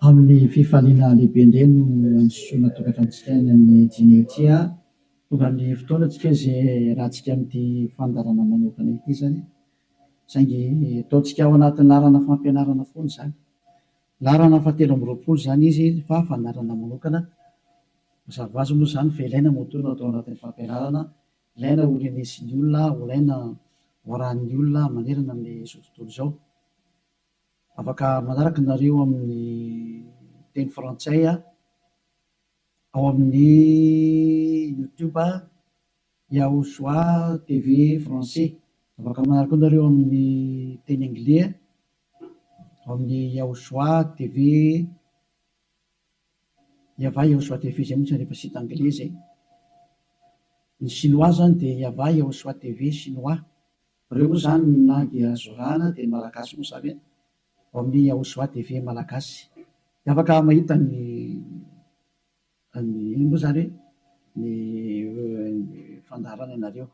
amin'ny fifaliana lehibe indray no ansoina tokatranotsika ny jinetia tonga ny fotoanantsika izay rahantsika amin'ity fandarana manokana ity zany saingy ataontsika ao anatin'ny larana fampianarana foana zany larana fahatelo amby roapolo zany izy fa fandarana manokana mazava ho azy moa zany fa ilaina motorina atao anatin'ny fampianarana, ilaina ho renesin'ny olona, ilaina hoarahan'ny olona manerana amin'izao tontolo izao. Afaka manaraka nareo amin'ny teny frantsay ao amin'ny YouTube Yahosoa TV français. Afaka manaraka nareo amin'ny teny anglais ao amin'ny Yahosoa TV Yava Yahosoa TV zay mihitsy rehefa sita anglais zay. Ny chinois zany dia Yava Yahosoa TV chinois. Reo moa zany ny langy azorana dia ny malagasy moa zany ao amin'ny Yahosoa TV malagasy. Afaka mahita ny ino moa zany ny fandarana ianareo.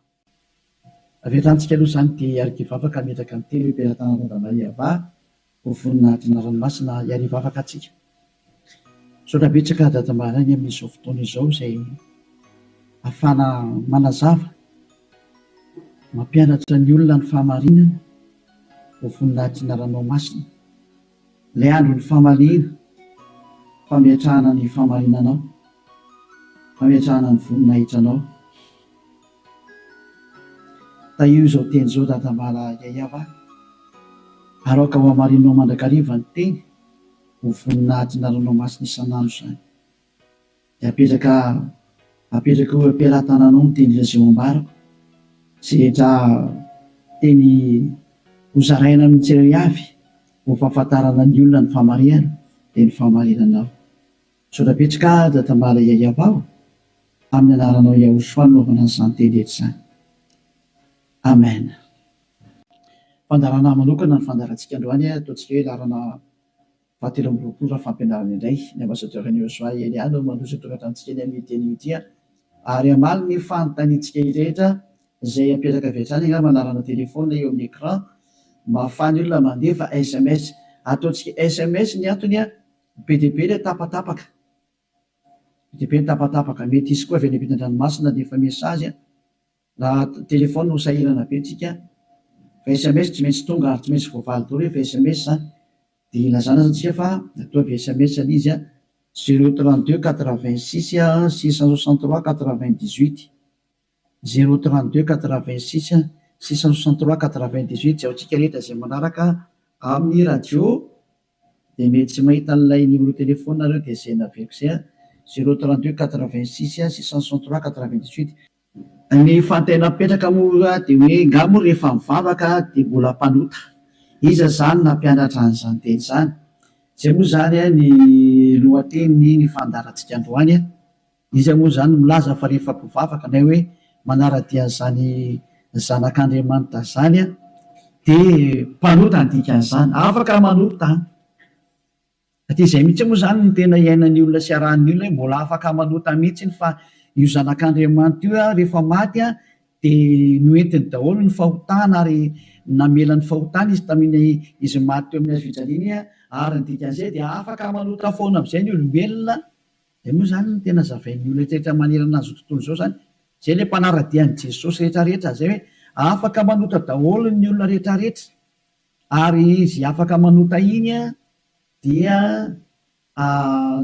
Avelantsika aloha zany dia arikiva afaka metraka amin'ny teny hoe mpiara-tanana Dadalahy Yava ho voninahitry ny ranomasina iariva afaka atsika. Saotra betsaka dadamarany amin'izao fotoana izao izay ahafana manazava mampianatra ny olona ny fahamarinana ho voninahitry ny ranomasina. Ilay andro ny fahamaliana, fametrahana ny fahamarinanao, fametrahana ny voninahitranao. Taio izao teny izao dadamala Yayava, aroka ho hamarinanao mandrakariva ny teny ho voninahitry ny ranomasina isan'andro zany. Dia apetraka ho ampiara-tananao ny teny izay ambarako sy rehetra teny hozaraina amin'ny tsirairay avy ho fahafantarana ny olona ny fahamarinana dia ny fahamarinanao. Saotra betsaka dadamala Yayava amin'ny anaranao Yahosoa no anaovana an'izany teny rehetra izany. Amen. Fandarana manokana ny fandarantsika androany ataontsika hoe larana fahatelo amby roapolo raha fampianarana indray ny ambasadorany Yahosoa Eliana no mandroso tokatranontsika eny amin'ny teny ity ary amaly ny fanontaniantsika rehetra izay apetraka avy hatrany angamba manarana telefona eo amin'ny écran mba ahafahany olona mandefa SMS. Ataontsika SMS ny antony be dia be ilay tapatapaka, be dia be ny tapatapaka. Mety isy koa avy any ampitan-dranomasina dia efa mesazy raha telefona no sahirana be tsika fa SMS tsy maintsy tonga ary tsy maintsy voavaly daholo rehefa SMS zany. Dia ilazana zany tsika fa atao avy SMS ny izy 032 86 663 98 032 86 663 98 zay antsika rehetra izay manaraka amin'ny radio dia mety tsy mahita an'ilay numéro telefona nareo dia izay naveriko izay 032 86 663 98. Ny fantaina mipetraka moa dia hoe ngamo rehefa mivavaka dia mbola mpanota, iza zany nampianatra an'izany teny izany. Izay moa zany ny lohateny ny fandarantsika androany. Izy moa zany milaza fa rehefa mpivavaka na hoe manaradia an'izany zanak'Andriamanitra zany dia mpanota ny dikan'izany, afaka manota. Dia izay mihitsy moa zany ny tena iainan'ny olona sy arahan'ny olona, mbola afaka manota mihitsy fa io zanak'Andriamanitra io rehefa maty dia noentiny daholo ny fahotana ary namelany fahotana izy tamin'ny izy maty teo amin'ny hazo fijaliana ary ny dikan'izay dia afaka manota foana amin'izay ny olombelona. Dia moa zany ny tena zavain'ny olona rehetra manerana azy tontolo izao zany, izay ilay mpanaradian'i Jesosy rehetrarehetra zay hoe afaka manota daholo ny olona rehetrarehetra ary izy afaka manota iny dia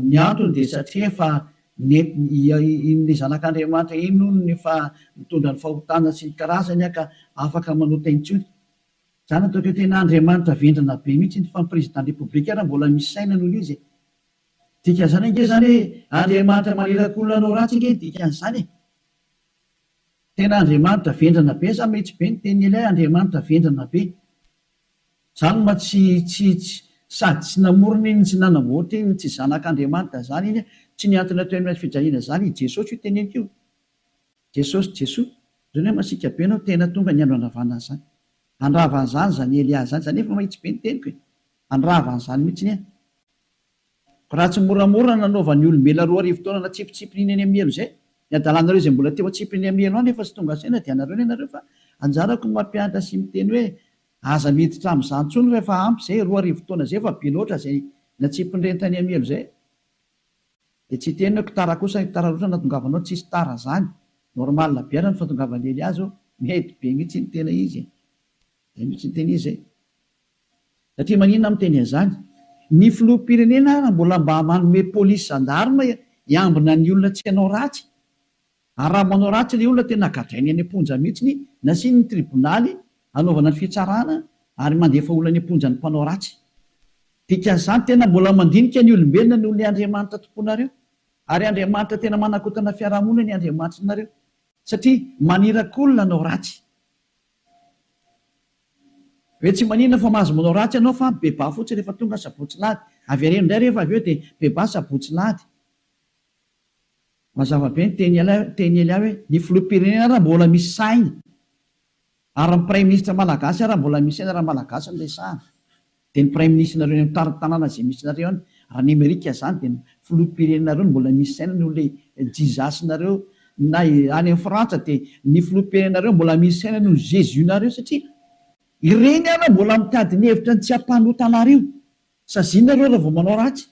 ny antony dia satria efa in'ilay zanak'Andriamanitra iny no ny mitondra ny fahotana sy ny karazany ka afaka manota intsony. Zany ataoko hoe tena Andriamanitra vendrana be mihitsy ny fampirezidan repoblika raha mbola misy saina noho izy. Dikan'izany ange zany hoe Andriamanitra maneraka olona anao ratsy ange dikan'izany. Tena Andriamanitra vendrana be sa mihitsy be ny teny ilay Andriamanitra vendrana be. Zany ma tsy sady tsy namorona iny tsy nanamboatra iny tsy zanak'Andriamanitra zany iny tsy niantona teo amin'ny fijaliana zany Jesosy io teneniko io. Jesosy Jesoa zany hoe masika be anao tena tonga ny andro andravana zany. Andravana zany zany Elia zany zany efa mahitsy be ny teniko e. Andravana zany mihitsy ny raha tsy moramora nanaovan'ny olombelona 2 arivo taona na tsipitsipinyny eny amin'ny elo zay. Ny adalanareo izay mbola teo atsipiny amin'ny elo any efa tsy tonga saina dia anareo ianareo fa anjarako mampianatra sy miteny hoe aza miditra amin'izany intsony rehefa ampy zay 2 arivo taona zay fa be loatra zay na tsy mpindrentany amielo zay dia tsy teny hoe tara kosa tara loatra natongavanao tsisy tara zany normal biana ny fatongavany ely azy mety be mihitsy ny tena izy mihitsy ny tena izy zay satria maninona miteny an'izany ny filoham-pirenena raha mbola mba manome polisy gendarme hiambina ny olona tsy hanao ratsy ary raha manao ratsy ilay olona tena gadrainy any am-ponja mihitsy nasiny ny tribonaly anaovana ny fitsarana ary mandefa olona any am-ponja ny mpanao ratsy dikan'izany tena mbola mandinika ny olombelona noho ny Andriamanitra tomponareo ary Andriamanitra tena manakotana fiarahamonina ny Andriamanitra nareo satria maniraka olona anao ratsy hoe tsy maninona fa mahazo manao ratsy ianao fa beba fotsiny rehefa tonga sabotsy lahady avy areno indray rehefa avy eo dia beba sabotsy lahady mazava be ny teny ely aho hoe ny filoham-pirenena raha mbola misy saina ary ny prime ministre malagasy raha mbola misy saina raha malagasy no resahana dia ny prime ministre nareo ny tanàna izay misy nareo any raha ny Amerika izany dia ny filoham-pirenenareo noho mbola misy saina noho ilay jizasinareo na any amin'ny Frantsa dia ny filoham-pirenenareo mbola misy saina noho Jésus nareo satria ireny ara mbola mitady ny hevitra ny tsy hampanotanario sazinareo raha vao manao ratsy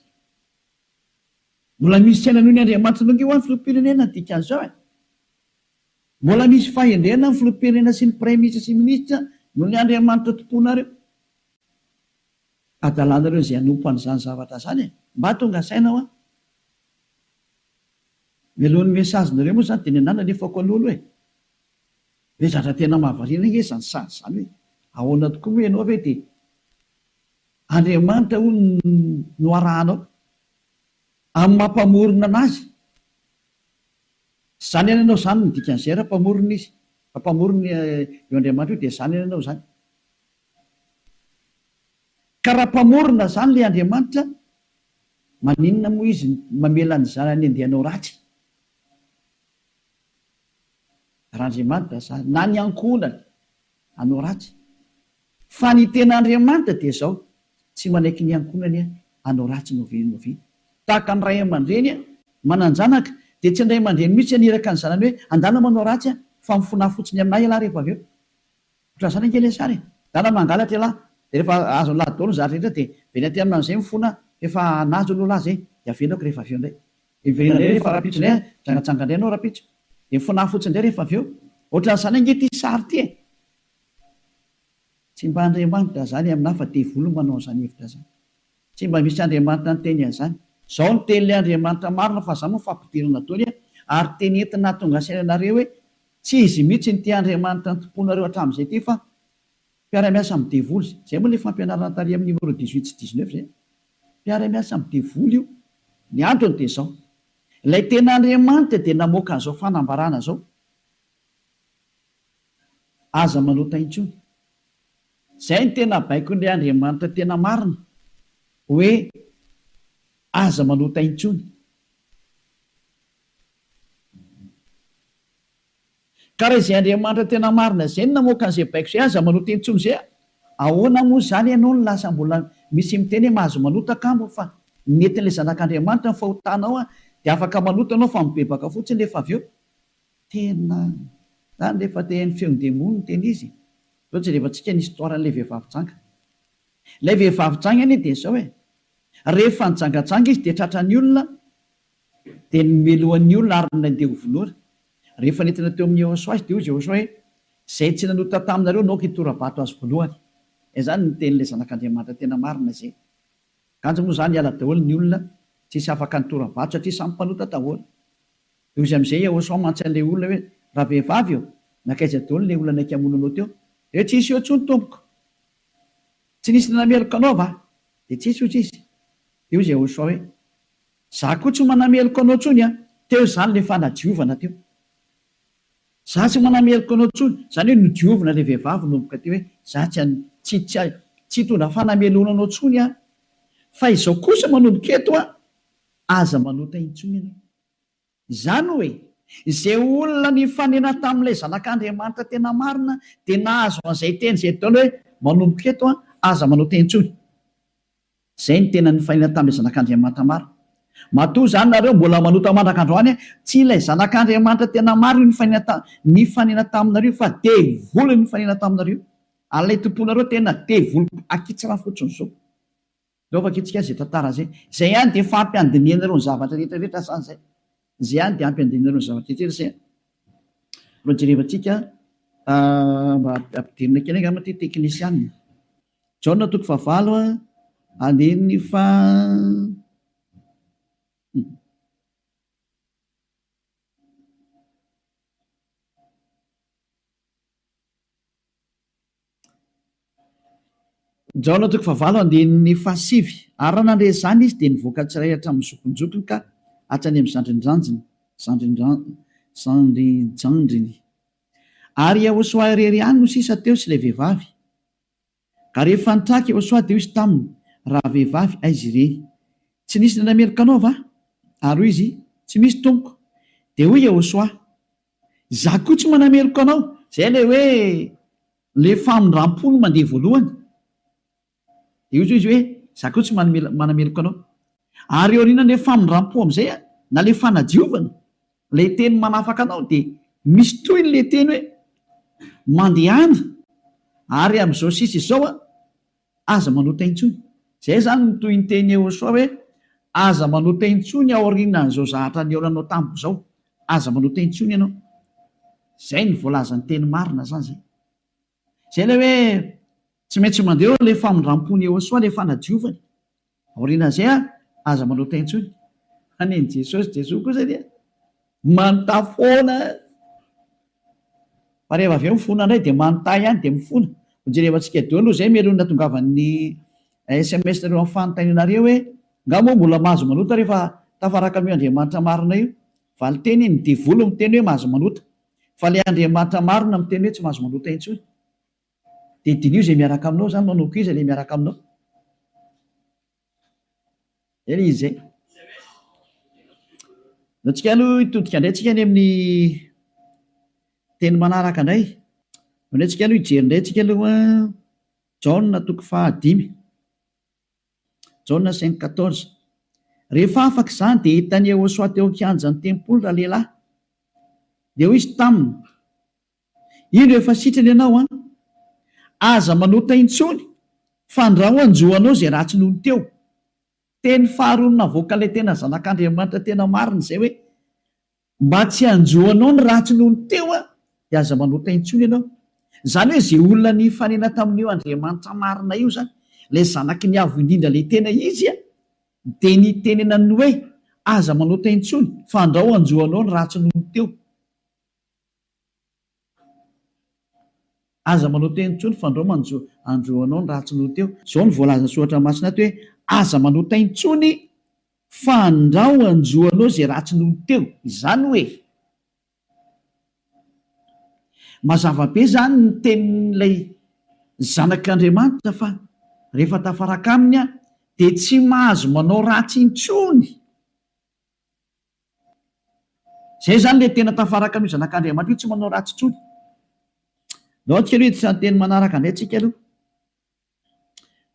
mbola misy saina noho ny Andriamanitra nonge ho an'ny filoham-pirenena dikan'izao mbola misy fahendrena ny filoham-pirenena sy ny prime ministre sy ministra noho ny Andriamanitra tomponareo adalanareo izay hanompo an'izany zavatra zany mba tonga saina mialohan'ny mesazinareo moa zany dia ny anana nefako an'olo hoe zatra tena mahavariana nge zany sady zany hoe ahoana tokoa hoe ianao ve dia Andriamanitra no arahanao amin'ny mampamorona anazy zany ianao zany ny dikan'izay raha mpamorona izy mpamorona eo Andriamanitra io dia zany ianao zany ka raha mpamorona zany ilay Andriamanitra maninona moa izy mamela ny zanany andehanao ratsy raha Andriamanitra zany na ny ankonany anao ratsy fa ny tena Andriamanitra dia zao tsy manaiky ny ankonany anao ratsy novinovy tahaka ny ray aman-dreny mananjanaka dia tsy ndray aman-dreny mihitsy aniraka ny zanany hoe andana manao ratsy fa mifona fotsiny aminay ialahy rehefa avy eo ohatran' izany angely sary dana mangalatra ialahy dia rehefa azo lahy daholo zatra rehetra dia veny aty amin'izay mifona efa nazo lolahy zay dia avelako rehefa avy eo indray iverina indray rehefa rapitso indray jangatsanga indray anao rapitso dia mifona fotsiny indray rehefa avy eo ohatran'izany ange ty sary ty tsy mba Andriamanitra zany aminahy fa devolo manao an'izany hevitra zany tsy mba misy Andriamanitra ny teny an'izany zao ny tenin'ilay Andriamanitra marina fa za moa fampidirana taony ary teny entina tonga sainanareo hoe tsy izy mihitsy ny ty Andriamanitra ny tomponareo hatramin'izay ty fa mpiara-miasa amin'ny devoly zay moa ilay fampianarana tary amin'ny numéro 18 sy 19 zay mpiara-miasa amin'ny devoly io ny androny dia zao ilay tena Andriamanitra dia namoaka an'izao fanambarana zao aza manota intsony zay ny tena baiko ilay Andriamanitra tena marina hoe aza manota intsony ka raha izay Andriamanitra tena marina zay ny namoaka an'izay baiko zay aza manota intsony zay ahoana moa zany ianao ny lasa mbola misy miteny hoe mahazo manota kambo fa netin'ilay zanak'Andriamanitra ny fahotanao dia afaka manota anao fa mibebaka fotsiny rehefa avy eo tena zany rehefa te ny feon-demony ny teny izy ohatsy rehefa tsika ny histoiran'ilay vehivavy janga ilay vehivavy janga any dia zao rehefa nijangatsanga izy dia tratrany olona dia nomelohan'ny olona ary nandeha hovonora rehefa nentina teo amin'ny Jehosoa izy dia hoy Jehosoa hoe zay tsy nanota taminareo naoka hitorabato azy voalohany zany ny tenin'ilay zanak'Andriamanitra tena marina zay kanja moa zany hiala daholo ny olona tsisy afaka nitorabato satria samy mpanota daholo dia izy amin'izay Jehosoa mantsy an'ilay olona hoe raha vehivavy eo nakaiza daholo ilay olona naiky hamonanao teo dia tsisy eo tsony tompoko tsy nisy nanameloko anao va dia tsisy ozy izy dia hoy Jehosoa hoe za koa tsy manameloko anao tsony teo zany ilay fanadiovana teo za tsy manameloko anao tsony zany hoe nodiovina ilay vehivavy nomboka teo hoe za tsy hitondra fanamelona anao tsony fa izao kosa manomboka eto aza manota intsony ianao zany hoe izay olona nifanena tamin'ilay zanak'Andriamanitra tena marina dia nahazo an'izay teny izay taona hoe manomboka eto aza manota intsony zay ny tena nifanena tamin'ilay zanak'Andriamanitra marina matoa zany nareo mbola manota mandrak'androany tsy ilay zanak'Andriamanitra tena marina nifanena taminareo fa devoly nifanena taminareo alay tomponareo tena devoly akitsira fotsiny zao Laovaka itsika zay tantara zay. Zay ihany dia fampiandiniana ny zavatra rehetrarehetra sany zay. Zay ihany dia ampiandiniana ny zavatra rehetrarehetra zay. Mba jerevantsika mba ampidirina kely angamba ty teknisianina. Jaona 9 andininy fa Jaona 9 andininy fa 7 ary raha nandre zany izy dia nivoaka tsiray hatramin'ny zokonjokony ka hatrany amin'ny zandrinjandriny ary Yahosoa irery ihany no sisa teo sy ilay vehivavy. Ka rehefa nitraka Yahosoa dia izy taminy, raha vehivavy aizy ireny, tsy nisy nanameloka anao va? Ary hoy izy, tsy misy tompoko. Dia hoy Yahosoa, za koa tsy manameloka anao. Zay ilay hoe le famindram-pony mandeha voalohany. Dia hoy izy hoe za koa tsy manameloka anao. Ary aoriana le famindram-po amin'izay na le fanadiovana, le teny manafaka anao dia misy toy le teny hoe mandehana ary amin'izao sisa izao aza manota intsony. Zay zany no toy ny teny Yahosoa hoe aza manota intsony aorianan'izao zavatra niaoranao tamiko izao, aza manota intsony ianao. Zay ny voalazan'ny teny marina zany zay. Zay ilay hoe tsy maintsy mandeha le famindram-pony Yahosoa le fanadiovany. Aorianan'izay aza manota intsony. Aneny Jesosy kosa dia manontà foana. Fa rehefa avy eo mifona indray dia manontà ihany dia mifona. Jerevantsika deo aloha zay melona tongavan'ny SMS nareo amin'ny fanontanianareo hoe ngamo mbola mahazo manota rehefa tafaraka amin'io Andriamanitra marina io. Valiteny iny divolo miteny hoe mahazo manota. Fa le Andriamanitra marina miteny hoe tsy mahazo manota intsony. Dia dinio izay miaraka aminao zany, manao koa izy ilay miaraka aminao. Eny izy zay. Antsika aloha hitodika indray tsika any amin'ny teny manaraka indray. Indray tsika aloha hijery indray tsika aloha Jaona 5. Jaona 5:14. Rehefa afaka izany dia hitan'ny Yahosoa teo an-kianjan'ny tempoly raha lehilahy. Dia hoy izy taminy, ino efa sitrany ianao aza manota intsony fa andraho anjoanao izay ratsy nohony teo. Teny faharoa navoaka ilay tena zanak'Andriamanitra tena marina izay hoe mba tsy anjoanao ny ratsy nohony teo dia aza manota intsony ianao. Zany hoe izay olona ny fanena tamin'io Andriamanitra marina io zany, ilay zanaky ny avo indrindra ilay tena izy dia ny tenenany hoe aza manota intsony fa andraho anjoanao ny ratsy nohony teo. Aza manota intsony fa andraho anjoanao ny ratsy nohony teo. Izao ny voalazana soratra masina ato hoe aza manota intsony fa andraho anjoanao izay ratsy nohony teo. Izany hoe mazava be zany ny tenin'ilay zanak'Andriamanitra fa rehefa tafaraka aminy dia tsy mahazo manao ratsy intsony. Zay zany le tena tafaraka amin'io zanak'Andriamanitra io, tsy manao ratsy intsony. Nao tsika aloha tsy teny manaraka indray tsika aloha.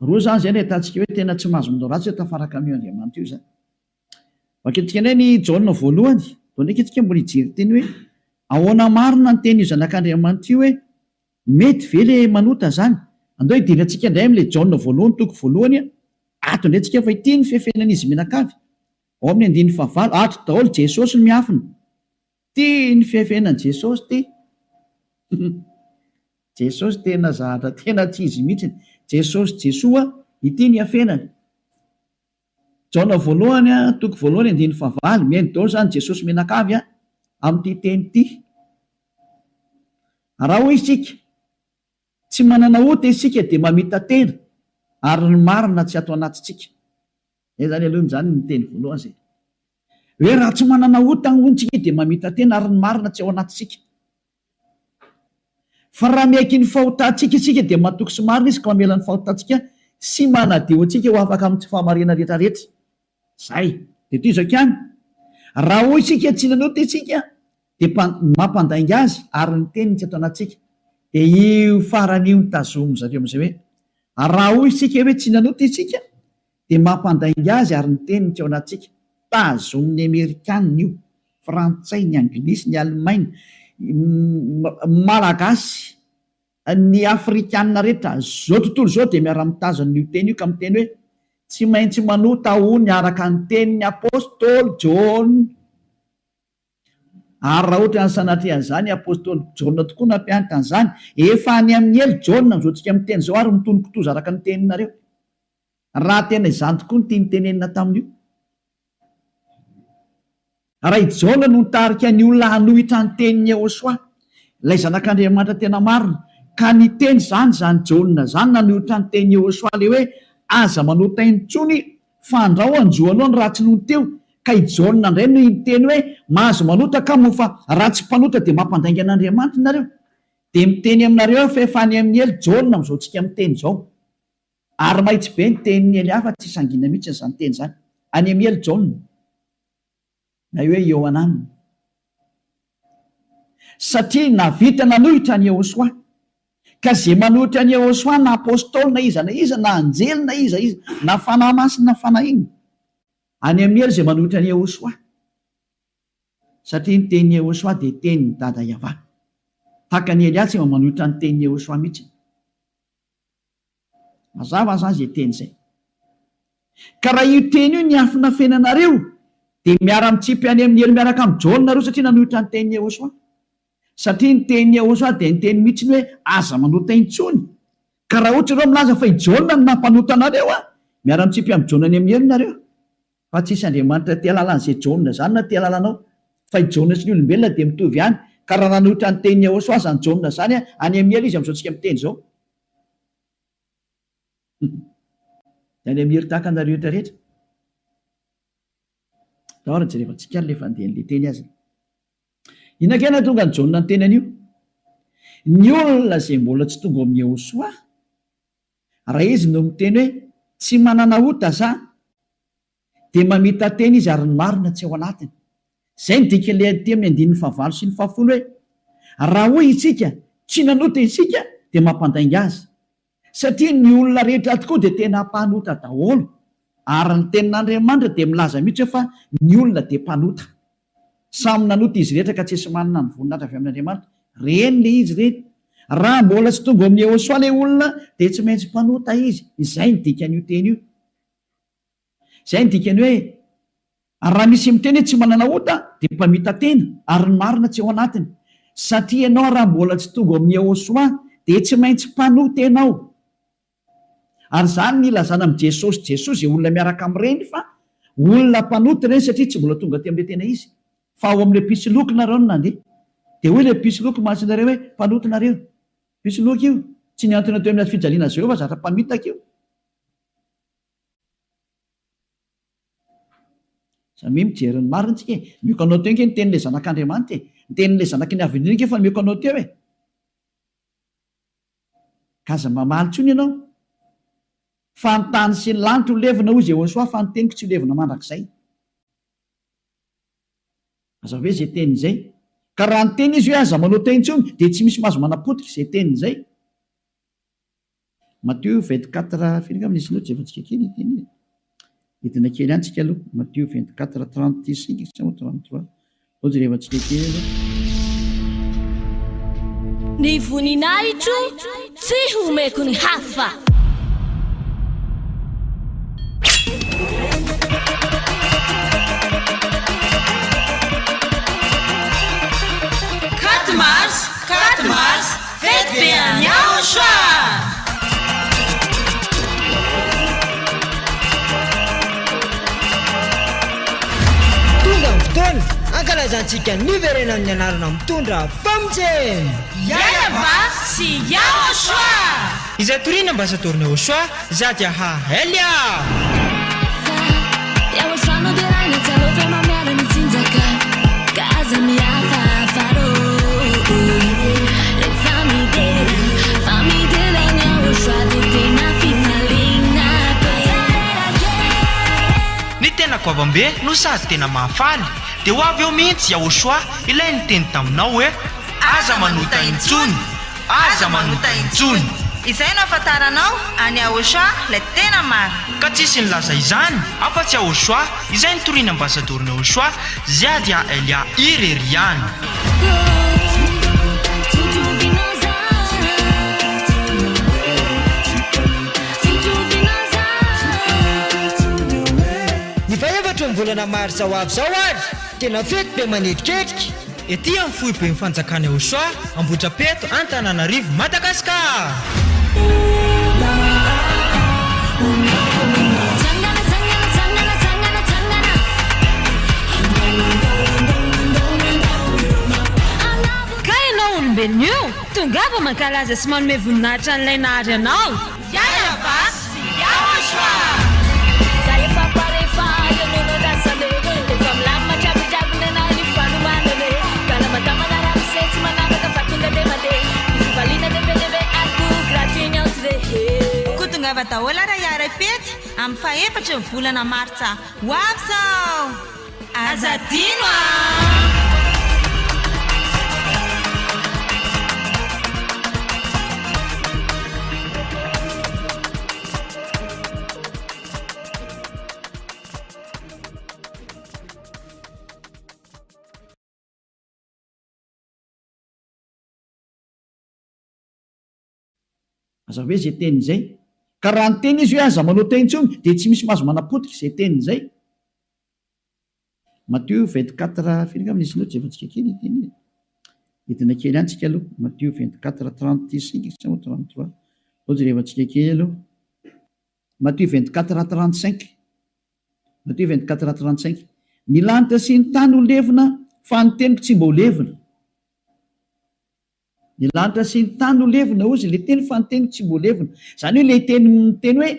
Roa zany zay no ahitantsika hoe tena tsy mahazo manao ratsy hoe tafaraka amin'io Andriamanitra io zany. Vakentsika indray ny Jaona 1. Dao ndraiky tsika mbola hijery teny hoe ahoana marina ny teny io zanak'Andriamanitra io hoe mety ve le manota zany. Andao hidirina antsika indray amin'ilay Jaona 1:1 ato indray tsika fa ity ny fiafenan'izy mianakavy. Ao amin'ny 9 ato daholo Jesosy no miafina. Ty ny fiafenan'i Jesosy ty. Jesosy tena zahatra tena tsy izy mihitsy. Jesosy Jesoa ity ny afenany. Jaona 1:1 mihaino daholo zany Jesosy mianakavy amin'ity teny ity. Raha hoy isika tsy manana ota isika dia mamita tena ary ny marina tsy ato anatintsika. Zay zany aloha zany ny teny voalohany zay. Hoe raha tsy manana ota ny ontsika dia mamita tena ary ny marina tsy ao anatintsika. Fa raha miaiky ny fahotantsika isika dia matoky sy marina izy ka mamela ny fahotantsika sy manadio antsika ho afaka amin'ny tsy fahamarina rehetrarehetra. Zay dia toy izao ihany. Raha hoy isika tsy nanota isika dia mampandainga azy ary ny teniny tsy ato anatintsika. Dia io farany io ny tazomy zareo amin'izay hoe raha hoy isika hoe tsy nanota isika dia mampandainga azy ary ny teniny tsy ao anatintsika. Tazomin'ny Amerikanina io, Frantsay, ny Anglisy, ny Alemaina, Malagasy, ny Afrikanina rehetra zao tontolo zao dia miara-mitazana io teny io ka miteny hoe tsy maintsy manota ony araka ny tenin'ny apôstôly John. Ary raha ohatra ny sanatrehan'izany apôstôly John tokoa nampianatra an'izany, efa any amin'ny elo John amin'izao tsika miteny zao ary mitony kitoza araka ny teninareo. Raha tena izany tokoa ny tia nitenenina tamin'io. Raha i John no nitarika ny olona hanohitra ny tenin'ny Jehosoa, ilay zanak'Andriamanitra tena marina, ka ny teny zany John zany nanohitra ny tenin'ny Jehosoa le hoe aza manota intsony fa andrao anjoanao ny ratsy noho teo. Ka i John indray no miteny hoe mahazo manota ka moa fa ratsy mpanota dia mampandainga an'Andriamanitra nareo. Dia miteny aminareo fa efa any amin'ny elo John amin'izao tsika miteny zao. Ary mahitsy be ny tenin'ny ely hafa tsy sangina mihitsy izany teny zany. Any amin'ny elo John na hoe Iohanan. Satria navita nanohitra ny Jehosoa, ka zay manohitra ny Jehosoa na apôstôly na iza na anjely na iza na fanahy masina na fanahy iny, any amin'ny elo zay manohitra ny Jehosoa. Satria ny tenin'ny Jehosoa dia tenin'ny dada Yahva. Tahaka ny Elia tsy manohitra ny tenin'ny Jehosoa mihitsy. Mazava zany zay teny zay. Ka raha io teny io ny afina fenanareo dia miara-mitsipy any amin'ny elo miaraka amin'ny John nareo satria nanohitra ny tenin'ny Jehosoa. Satria ny tenin'ny Jehosoa dia ny teny mihitsy hoe aza manota intsony. Ka raha ohatra ireo milaza fa i John no nampanota anareo, miara-mitsipy amin'ny John any amin'ny elo nareo. Fa tsisy Andriamanitra tia lalan'izay John zany na tia lalanao. Fa i John sy ny olombelona dia mitovy ihany. Ka raha nanohitra ny tenin'ny Jehosoa zany John zany any amin'ny elo izy amin'izao tsika miteny zao. Any amin'ny hery tahaka anareo rehetra. Dahora jerevantsika le fandeha le teny azy. Inakena tonga ny John ny teny an'io. Ny olona izay mbola tsy tonga amin'ny Jehosoa, raha izy no miteny hoe tsy manana ota za, dia mamita teny izy ary ny marina tsy ao anatiny. Izay ny dika ilay aty amin'ny 9 sy ny 10 hoe raha hoy isika tsy nanota isika dia mampandainga azy. Satria ny olona rehetra tokoa dia tena mpanota daholo, ary ny tenin'Andriamanitra dia milaza mihitsy fa ny olona dia mpanota. Samy nanota izy rehetra ka tsy esy manana ny voninahitra avy amin'Andriamanitra. Reny le izy reny. Raha mbola tsy tonga amin'ny Jehosoa le olona dia tsy maintsy mpanota izy. Izay ny dikan'io teny io. Izay ny dikany hoe raha misy miteny hoe tsy manana ota dia mpamita tena ary ny marina tsy ao anatiny. Satria ianao raha mbola tsy tonga amin'ny Jehosoa dia tsy maintsy mpanota ianao. Ary zany ny ilazana amin'ny Jesosy izay olona miaraka amin'ireny fa olona mpanota ireny satria tsy mbola tonga aty amin'ilay tena izy. Fa ao amin'ilay pisoloky nareo no nandeha. Dia hoy ilay pisoloky mahatsinareo hoe mpanota nareo. Pisoloky io tsy niantona teo amin'ny fijaliana Jehova zatra mpamitaka io. Samy mijery ny marina tsika. Mioka anao teo ny tenin'ilay zanak'Andriamanitra. Ny tenin'ilay zanaky ny avy indrindra fa mioka anao teo e. Kaza mamaly tsony ianao. Fa ny tany sy ny lanitra ho levina hoy Jehosoa fa ny teniko tsy ho levina mandrakizay. Aza ve izay teny izay? Ka raha ny teny izy hoe aza manota intsony dia tsy misy mahazo manapotika izay teny izay. Matthieu 24 firy angamba nisy loatra efa tsika kely teny. Edina kely ihany tsika aloha. Matthieu 24 35 33. Ohatry rehefa tsika kely aloha. Ny voninahitro tsy homeko ny hafa. Quatre mars, fête bien Jehosoa. Tonga ny fotoana ankalazantsika ny verenan'ny anarana mitondra famojena Yahva sy Jehosoa. Izay toriana ambasadorina Jehosoa Zady Elia. Jehosoa no dirai na tsalova mamiara ny tsinjaka kaza mihafa faro. Ny tena goavambe no sady tena mahafaly dia ho avy eo mihitsy Jehosoa ilay niteny taminao hoe aza manota intsony, aza manota intsony. Izay no afantaranao any Jehosoa ilay tena maro. Ka tsisy nilaza izany afa-tsy Jehosoa izay nitoriana ambasadorina Jehosoa Zady Elia irery ihany. volana marsa ho avy zao ary tena fety be manetitrerika ety amin'ny fohy be mifanjakany Aosoa Ambohidrapeto Antananarivo Madagasikara. Ka ianao olombelona io tongava mankalaza sy manome voninahitra an'ilay nahary anao. Yaya Basy sy Aosoa. Kutungava taola ra yara pety amin'ny faefatra ny volana martsa ho avy zao. Azadino aza hoe zay teny zay ka raha ny teny izy hoe aza manao teny intsony dia tsy misy mahazo manapotika izay teny zay. Matthieu 24 firy amin'izy loatra efa-tsika kely teny entina kely antsika aloha. Matthieu 24:35 sa 33 ohatry rehefa-tsika kely aloha. Matthieu 24:35 Matthieu 24:35 ny lanitra sy ny tany ho levina fa ny teniko tsy mba ho levina. Ny lanitra sy ny tany ho levina ozy le teny fa ny teniko tsy mba ho levina. Zany hoe le teny hoe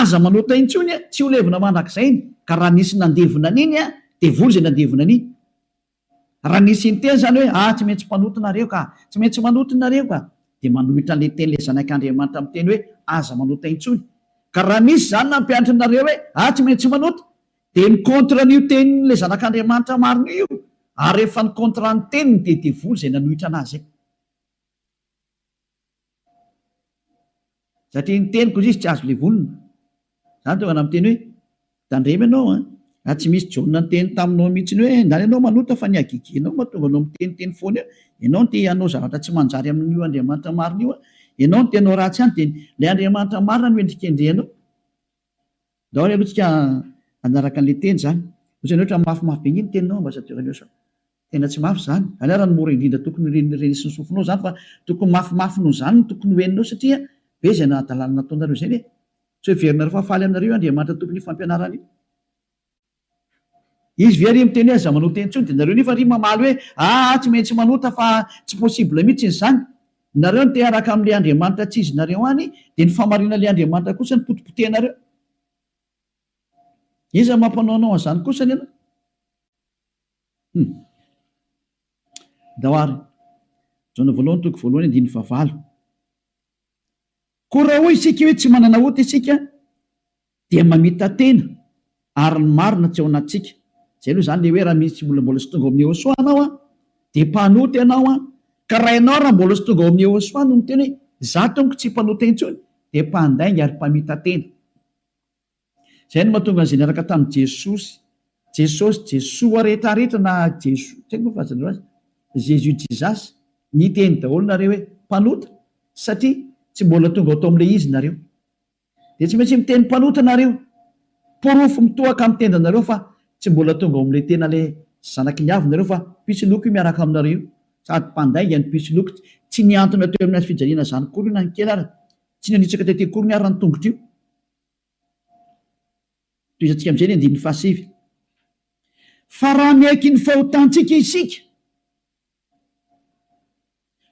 aza manota intsony tsy ho levina mandrakizay ka raha nisy nandevina an'iny dia vory zay nandevina an'iny. Raha nisy ny teny zany hoe tsy maintsy mpanotonareo ka tsy maintsy manotonareo ka dia manohitra le teny le zanak'Andriamanitra amin'ny teny hoe aza manota intsony. Ka raha nisy zany nampianatra nareo hoe tsy maintsy manota dia ny kontra n'io teny le zanak'Andriamanitra marina io ary rehefa ny kontra ny teniny dia vory zay nanohitra anazy. Satria ny teniko izy tsy azo le volona. Zany tonga amin'ny teny hoe tandremy ianao tsy misy jonina ny teny taminao mihitsy ny hoe ndany ianao manota fa ny agigenao mahatonga anao miteniteny foana ianao ny te hanao zavatra tsy manjary amin'io Andriamanitra marina io ianao ny tenao ratsy any dia ilay Andriamanitra marina no endrikendrehanao. Daholo aloha tsika anaraka an'ilay teny zany. Ohatrany ohatra mafimafy be ny teninao ambassadeur Aosoa. Tena tsy mafy zany. Any raha ny mora indrindra tokony renisy ny sofinao zany fa tokony mafimafy noho zany no tokony hoeninao satria be zay nadalana nataonareo zay hoe tsy heverinareo fa faly aminareo Andriamanitra tokony fampianarana io. Izy ve ry miteny hoe aza manota teny intsony dia nareo nefa ry mamaly hoe tsy maintsy manota fa tsy possible mihitsy izany. Nareo ny te araka amin'ilay Andriamanitra tsy izy nareo any dia ny famarina ilay Andriamanitra kosa ny potipotehnareo. Iza mampanaonao an'izany kosa ny ianao? Dahoary jona voalohany toko voalohany 9:9. Koa raha hoy isika hoe tsy manana ota isika dia mamita tena ary ny marina tsy ao anatsika. Zay aloha zany le hoe raha misy mbola sy tonga ao amin'ny Aosoa anao dia mpanota ianao ka raha ianao raha mbola sy tonga ao amin'ny Aosoa no miteny hoe za tompoko tsy mpanota intsony dia mpandainga ary mpamita tena. Zay no mahatonga an'izay niaraka tamin'i Jesoa rehetrarehetra na Jesoa tsy haiko fazanao azy Jésus Jesus ny teny daholo nareo hoe mpanota satria tsy mbola tonga atao amin'ilay izy nareo. Dia tsy maintsy miteny mpanota nareo porofo mitohaka amin'ny tendanareo fa tsy mbola tonga ao amin'ilay tena ilay zanaky ny avy nareo fa pisy loko io miaraka aminareo sady mpandainga ny pisy loko tsy niantona teo amin'ny fijaliana zany kory io na ny kely ary tsy nanitsaka tety kory ny ary ny tongotra io. Toizantsika amin'izay ny 9:7 fa raha miaiky ny fahotantsika isika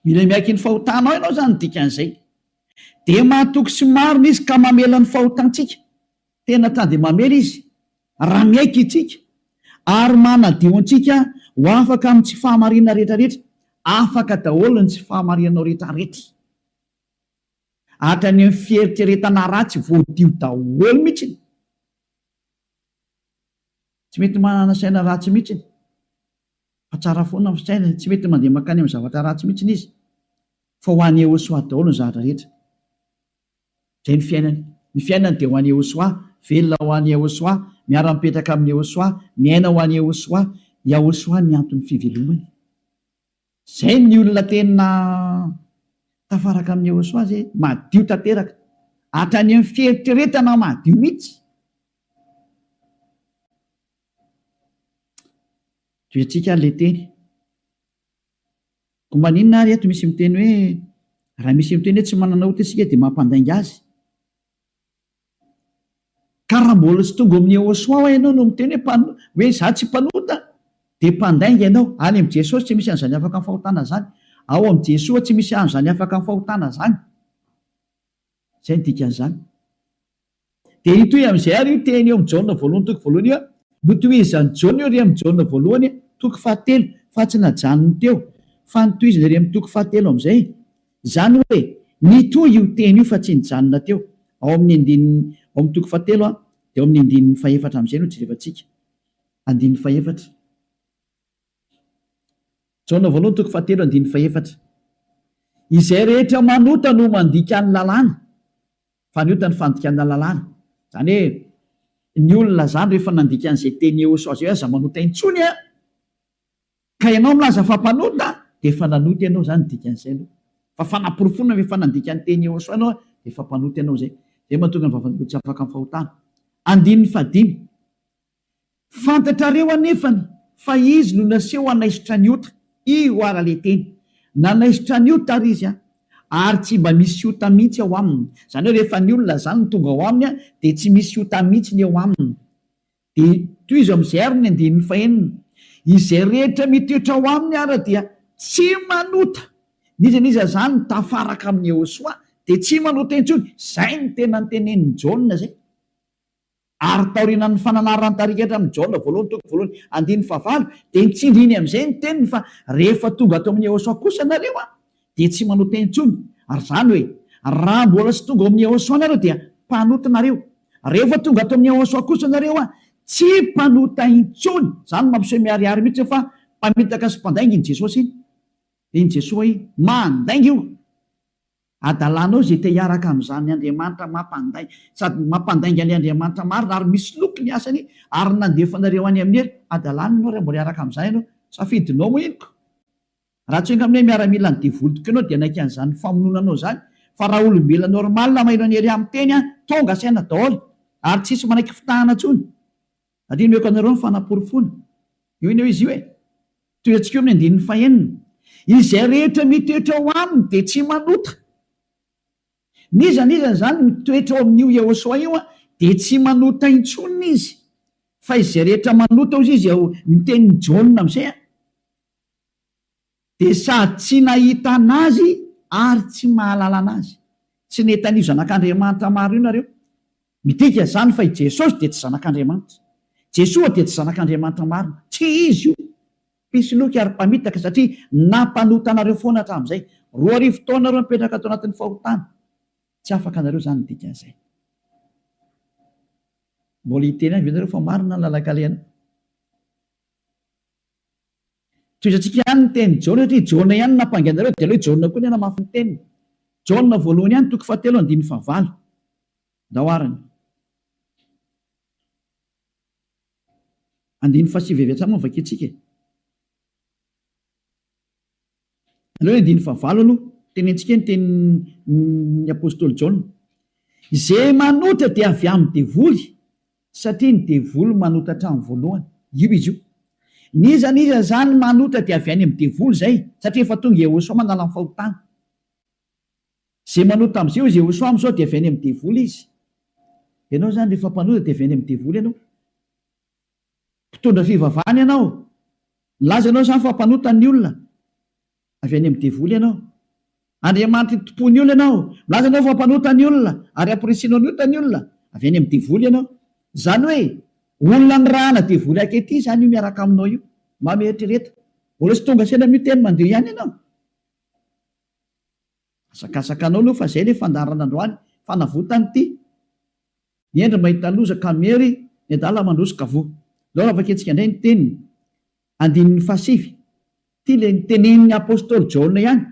mila miaiky ny fahotanao ianao zany dikan'izay dia mahatoky sy marina izy ka mamela ny fahotantsika tena tany dia mamela izy raha miaiky itsika ary manadio antsika ho afaka amin'ny tsy fahamarina rehetrarehetra afaka daholo ny tsy fahamarinanao rehetrarehetra hatrany amin'ny fieritreretana ratsy voadio daholo mihitsy. Tsy mety manana saina ratsy mihitsy fa tsara foana ny saina tsy mety mandeha makany amin'ny zavatra ratsy mihitsy izy fa ho an'ny Aosoa daholo ny zavatra rehetra. Zay ny fiainany dia ho an'ny Aosoa, velona ho an'ny Aosoa, miara-mipetraka amin'ny Aosoa, miaina ho an'ny Aosoa, i Aosoa ny antony fivelomany. Zay ny olona tena tafaraka amin'ny Aosoa zay madio tanteraka hatrany amin'ny fieritreretana madio mihitsy. toetsika le teny ko maninona ary eto misy miteny hoe raha misy miteny hoe tsy manana ota isika dia mampandainga azy ka raha mbola tsy tonga amin'ny Yehosoa ianao no miteny hoe za tsy mpanota dia mpandainga ianao. Any amin'i Jesosy tsy misy an'izany afaka amin'ny fahotana zany, ao amin'i Jesosy tsy misy an'izany afaka amin'ny fahotana zany. Zay ny dikan'izany. Dia itoy amin'izay ary io teny eo amin'ny Jaona voalohany toko voalohany io notohizan'ny Jaona io ry amin'ny Jaona voalohany toko 7 fa tsy najanony teo fa notohizany ry amin'ny toko 7 amin'izay. Zany hoe nitoy io teny io fa tsy nijanona teo. Ao amin'ny toko 7 dia ao amin'ny andinin'ny 4 amin'izay no jerevantsika. Andinin'ny 4. Jaona voalohany toko 7 andinin'ny 4. Izay rehetra manota no mandika ny lalàna. Fanota ny fandikana lalàna. Zany hoe ny olona zany rehefa nandika an'izay teny Yehosoa zay aza manota intsony ka ianao milaza fa mpanota dia efa nanota ianao zany dikan'izay aloha. Fa fanamporofonina rehefa nandika ny teny Yehosoa ianao dia efa mpanota ianao zay. Zay mahatonga ny vavan'ny tsy afaka amin'ny fahotana. Andinin'ny 5. Fantatrareo anefany fa izy no naseho anaisitra ny ota. Io ara le teny nanaisitra ny ota ary izy ary tsy mba misy ota mihitsy ao aminy. Zany hoe rehefa ny olona zany no tonga ao aminy dia tsy misy ota mihitsy ny ao aminy. Dia toy izy amin'izay ary ny andinin'ny 9. Izay rehetra mitoetra ao aminy ara dia tsy manota. Nizaniza zany tafaraka amin'ny Yehosoa dia tsy manota intsony. Zay ny tena nytenenin'ny Jaona zay. Ary taorian'ny fananarany tarikatra amin'ny Jaona voalohany toko voalohany andinin'ny 9 dia nitsindriny amin'izay ny teniny fa rehefa tonga ato amin'ny Yehosoa kosa nareo dia tsy manota intsony. Ary zany hoe raha mbola tsy tonga amin'ny Yehosoa nareo dia mpanota nareo. Rehefa tonga ato amin'ny Yehosoa kosa nareo tsy mpanota intsony. Zany mampiseho miariary mihitsy fa mpamitaka sy mpandainga iny Jesosy iny. Iny Jesosy mandainga io. Adalanao zay te hiaraka amin'izany Andriamanitra mampandainga sady mampandainga ny Andriamanitra marina ary misy loko ny asany ary nandefanareo any amin'ny hery. Adalanao raha mbola hiaraka amin'izany ianao safidinao moa inoko. Raha tsy nga amin'ny miaramila ny divoly tokoa ianao dia naika an'izany famononanao zany. Fa raha olombelona normal maheno ny hery amin'ny teny tonga saina daholo ary tsisy manaiky fitahana intsony. Adino meko anareo ny fanaporofona. Io iny izy io toy antsika eo amin'ny andinin'ny 9. Izay rehetra mitoetra ao aminy dia tsy manota. Nizany zany mitoetra ao amin'io Yehosoa io dia tsy manota intsony izy. Fa izay rehetra manota ozy izy ao ny tenin'ny Jaona amin'izay dia sady tsy nahita anazy ary tsy mahalala anazy. Tsy netan'io zanak'Andriamanitra maro io nareo. Midika zany fa i Jesosy dia tsy zanak'Andriamanitra. Jesoa dia tsy zanak'Andriamanitra marina. Tsy izy io. Pisoloky ary mpamitaka satria nampanota anareo foana hatramin'izay. 2 taona nareo mipetraka ato anatin'ny fahotana. Tsy afaka anareo zany ny dikan'izay. Mbola hiteny any venareo fa marina ny lalakaleana. Toizantsika ihany ny teny Jaona satria Jaona ihany nampanganareo dia aloha Jaona koa ny namafy ny teniny. Jaona voalohany ihany toko 7 andinin'ny 9. Daoarany. Andiny 9 avy hatrany vaketsika. Aloha andiny 9 aloha tenentsika ny tenin'ny apôstôly Jaona. Izay manota dia avy amin'ny devoly satria ny devoly manota hatramin'ny voalohany. Io izy io. Niza zany manota dia avy any amin'ny devoly zay satria efa tonga Yehosoa manala amin'ny fahotana. Izay manota amin'izay izy Yehosoa amin'izao dia avy any amin'ny devoly izy. Ianao zany rehefa mpanota dia avy any amin'ny devoly ianao. Mpitondra fivavahana ianao. Milaza ianao zany fa mpanota ny olona. Avy any amin'ny devoly ianao. Andriamanitra tompon'ny olona ianao. Milaza ianao fa mpanota ny olona ary amporesinao ny ota ny olona. Avy any amin'ny devoly ianao. Zany hoe olona ny rahana devoly akety zany io miaraka aminao io. Mametrereta. Mbola tsy tonga saina miteny mandeha ihany ianao. Asakasakanao aloha fa zay ilay fandarana androany fanavotany ity. Niendry mahita loza kamery ny adala mandroso kavoa. Lao avaketsika indray ny teniny. Andinin'ny 7. Ty le nitenen'ny apôstôly Jaona ihany.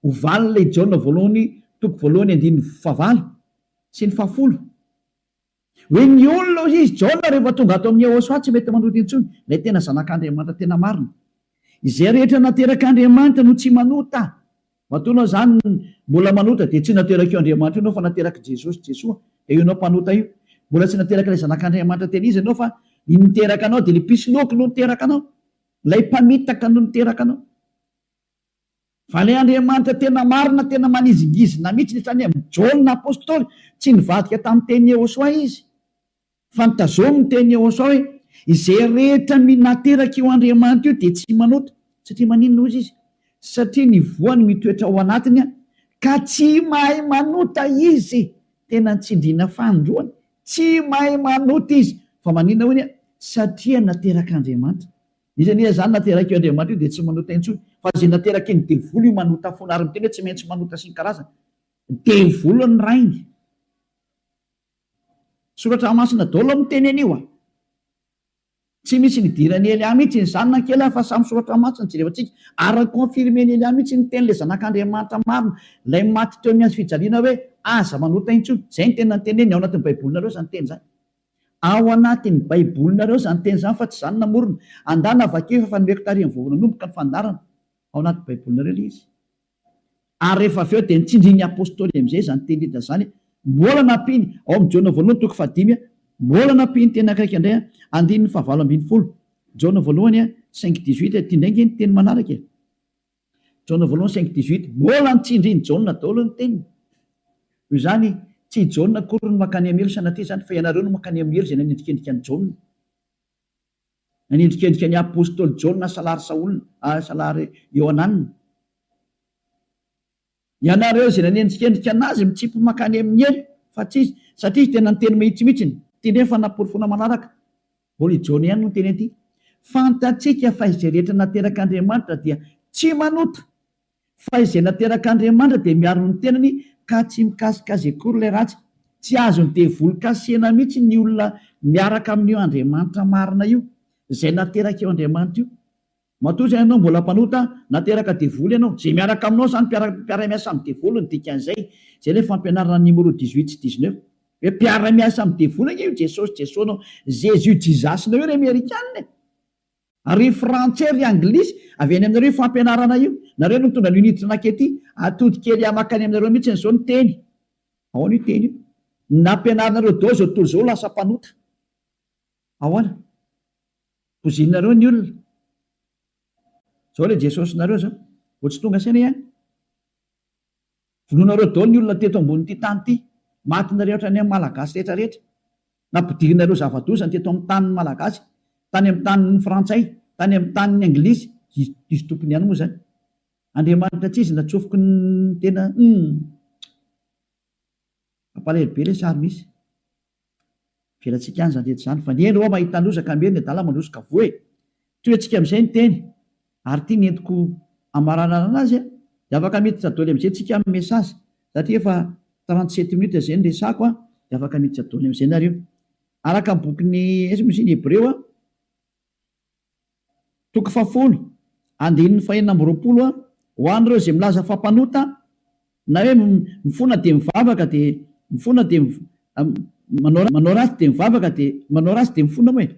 Ovaly ilay Jaona voalohany toko voalohany andinin'ny 9 sy ny 10. Hoe ny olona izy Jaona rehefa tonga ato amin'ny Yehosoa tsy mety manota intsony. Ilay tena zanak'Andriamanitra tena marina. Izay rehetra naterak'Andriamanitra no tsy manota. Matonao zany mbola manota dia tsy nateraka io Andriamanitra ianao fa nateraka Jesosy Jesoa. Dia io ianao mpanota io. Mbola tsy nateraka ilay zanak'Andriamanitra tena izy ianao fa niteraka anao dia ilay pisy loky no niteraka anao. lay mpamitaka no niteraka anao. Fa le Andriamanitra tena marina, tena manizigizina mihitsy netrany mijaolina apôstôly, tsy nivadika tamin'ny teny Yehosoa izy, fa nitazominy teny Yehosoa hoe izay rehetra nateraka io Andriamanitra io dia tsy manota. Satria maninona ozy izy? Satria ny voany mitoetra ao anatiny ka tsy mahay manota izy. Tena nitsindriana fandroany, tsy mahay manota izy. Fa maninona hoy satria nateraka Andriamanitra. Izy zany nateraka io Andriamanitra io dia tsy manota intsony. Fa zay nateraka iny devoly io manota foana, ary miteny hoe tsy maintsy manota sy ny karazana. Devoly ny rainy. Soratra masina daholo miteny anio tsy misy nidirany Elia mihitsy ny zanona kely fa samy soratra masina jerevantsika, ary confirmeny Elia mihitsy ny teny le zanak'Andriamanitra marina lay maty teo amin'ny fijaliana hoe aza manota intsony. Zay ny tena nyteneny ao anatin'ny baibolinareo zany teny zany. Ao anatin'ny baibolinareo zany teny zany, fa tsy zany namorona. Andana avakeo fa nomeko tarihan'ny voavona nomboka ny fandarana. Ao anatin'ny baibolinareo le izy. Ary rehefa avy eo dia nitsindriny apôstôly amin'izay zany teny hita zany, mbola nampiny ao amin'ny Jona voalohany toko 5, mbola nampiny teny akaiky indray 9:20. Jona voalohany 5:18 tindraingy ny teny manaraka. Jona voalohany 5:18 mbola nitsindriny Jona daholo ny teniny. Io zany tsy Jona akory no makany amelo sanatria zany, fa ianareo no makany amelo zay nanendrikendrika ny Jona, nanendrikendrika ny apôstôly Jona salary Saolina, salary Ioananina. Ianareo zay nanendrikendrika anazy mitsipy makany amin'ny elo, fa tsy izy, satria tena nyteny mihitsymihitsiny teny fa naporofona manaraka. Mbola Jona ihany no teny aty. Fantatsika fa izay rehetra nateraka Andriamanitra dia tsy manota, fa izay nateraka Andriamanitra dia miaro ny tenany ka tsy mikasikazy akory ilay ratsy. Tsy azony devoly kasihana mihitsy ny olona miaraka amin'io Andriamanitra marina io, izay nateraka io Andriamanitra io. Matoa zay ianao mbola mpanota nateraka devoly ianao, zay miaraka aminao zany mpiara-miasa amin'ny devoly ny dikan'izay. Zay ilay fampianarana numéro 18 sy 19 hoe mpiara-miasa amin'ny devoly io Jesosy anao, Jésus jizasinao io ry Amerikanina, ary frantsay ry anglisy avy any aminareo fampianarana io. Nareo no mitondra l'unité nakety atody kely amakany aminareo mihitsy n'izao ny teny. Ao ny teny io nampianaranareo dao zao tontolo zao lasa mpanota. Ahoana pozinareo ny olona zao le Jesosy nareo zao vo tsy tonga saina ihany. Vonoanareo dao ny olona teto ambony tany ity, matinareo ohatrany amin'ny malagasy rehetrarehetra, nampidirinareo zavadosany teto amin'ny tanin'ny malagasy, tany amin'ny tanin'ny frantsay, tany amin'ny tanin'ny anglisy. Izy tompony ihany moa zany. Andriamanitra tsy izy natsofoky ny tena ampalahelo be ilay sary misy. Velantsika any zany rehetra zany, fa ny eny ao mahita lozaka meny adala mandrosika voe. Toetsika amin'izay ny teny, ary ity nentiko amaranana anazy dia afaka miditra daholo amin'izay tsika amin'ny mesazy, satria efa 37 minutes izay ny resako dia afaka miditra daholo amin'izay nareo. Araka ny bokin'ny Hebreo toko 10 andininy 4:20 ho an'ireo izay milaza fampanota na hoe mifona dia mivavaka dia mifona dia manao ratsy dia mivavaka dia manao ratsy dia mifona moa,